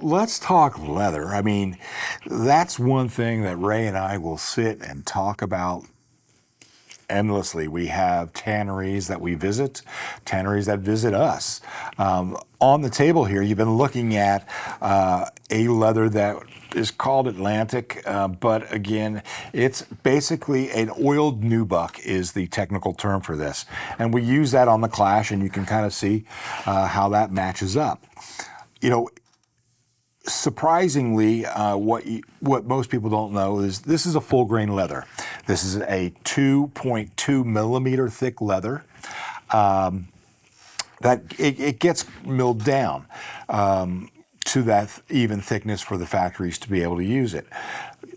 let's talk leather. I mean, that's one thing that Ray and I will sit and talk about endlessly. We have tanneries that we visit, tanneries that visit us. On the table here, you've been looking at a leather that is called Atlantic, but again, it's basically an oiled nubuck is the technical term for this. And we use that on the Clash, and you can kind of see how that matches up. You know, surprisingly, what most people don't know is this is a full grain leather. This is a 2.2 millimeter thick leather. That it gets milled down to that even thickness for the factories to be able to use it.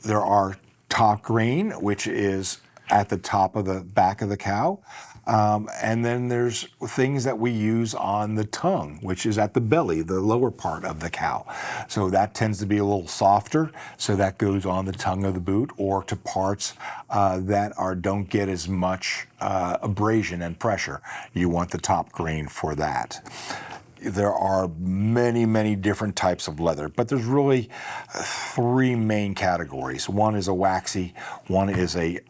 There are top grain, which is at the top of the back of the cow. And then there's things that we use on the tongue, which is at the belly, the lower part of the cow. So that tends to be a little softer, so that goes on the tongue of the boot or to parts that don't get as much abrasion and pressure. You want the top grain for that. There are many, many different types of leather, but there's really three main categories. One is a waxy, one is a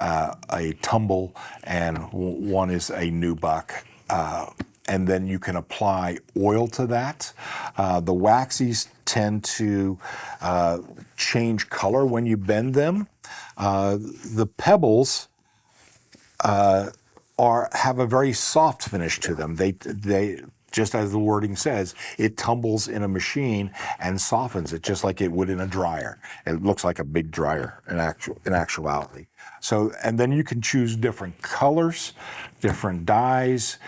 tumble, and one is a nubuck. And then you can apply oil to that. The waxies tend to change color when you bend them. The pebbles have a very soft finish to them. They just as the wording says, it tumbles in a machine and softens it just like it would in a dryer. It looks like a big dryer in actuality. So, and then you can choose different colors, different dyes,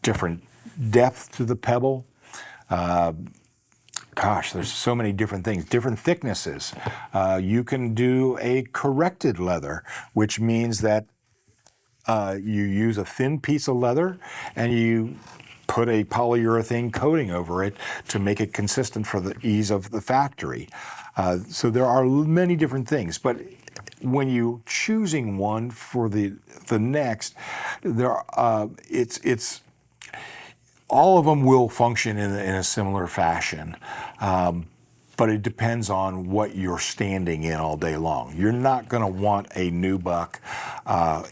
different depth to the pebble. Gosh, there's so many different things, different thicknesses. You can do a corrected leather, which means that you use a thin piece of leather and you put a polyurethane coating over it to make it consistent for the ease of the factory. So there are many different things, but when you're choosing one for the next, it's all of them will function in a similar fashion. But it depends on what you're standing in all day long. You're not going to want a nubuck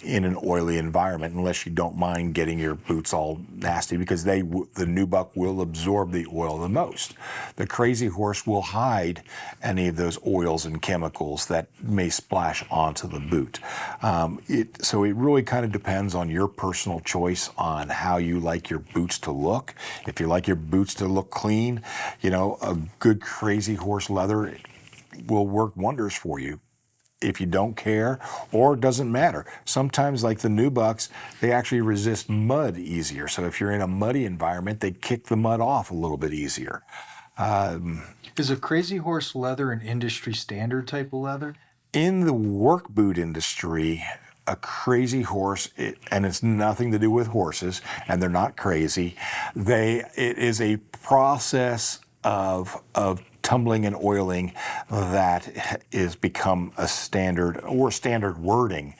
in an oily environment unless you don't mind getting your boots all nasty, because the nubuck will absorb the oil the most. The Crazy Horse will hide any of those oils and chemicals that may splash onto the boot. So it really kind of depends on your personal choice on how you like your boots to look. If you like your boots to look clean, you know, a good Crazy Horse leather will work wonders for you. If you don't care, or it doesn't matter. Sometimes, like the nubucks, they actually resist mud easier. So if you're in a muddy environment, they kick the mud off a little bit easier. Is a Crazy Horse leather an industry standard type of leather? In the work boot industry, a Crazy Horse, and it's nothing to do with horses, and they're not crazy. It is a process of tumbling and oiling that is become a standard or standard wording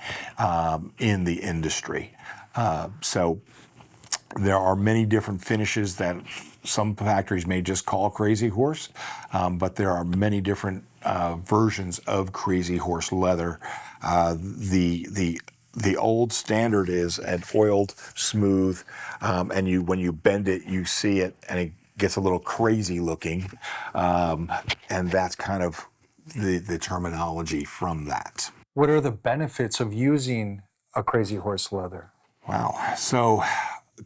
in the industry. So there are many different finishes that some factories may just call Crazy Horse, but there are many different versions of Crazy Horse leather. The old standard is an oiled, smooth, and when you bend it, you see it, and it gets a little crazy looking, and that's kind of the terminology from that. What are the benefits of using a Crazy Horse leather? Wow. So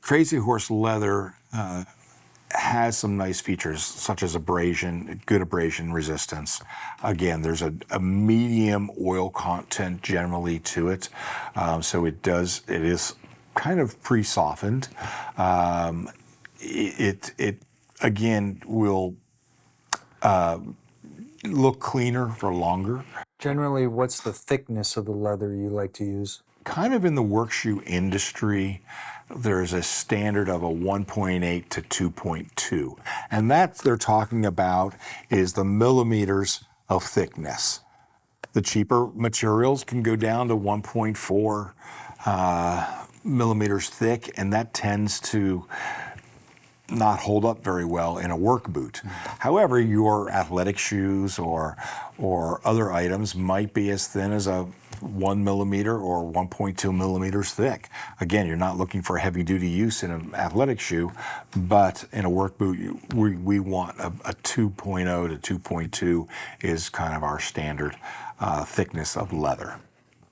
Crazy Horse leather has some nice features such as abrasion, good abrasion resistance. Again, there's a medium oil content generally to it, so it is kind of pre-softened. It again will look cleaner for longer. Generally, what's the thickness of the leather you like to use? Kind of in the work shoe industry, there's a standard of a 1.8 to 2.2. And that they're talking about is the millimeters of thickness. The cheaper materials can go down to 1.4 millimeters thick, and that tends to not hold up very well in a work boot. However, your athletic shoes or other items might be as thin as a 1 millimeter or 1.2 millimeters thick. Again, you're not looking for heavy duty use in an athletic shoe, but in a work boot, we want a 2.0 to 2.2 is kind of our standard thickness of leather.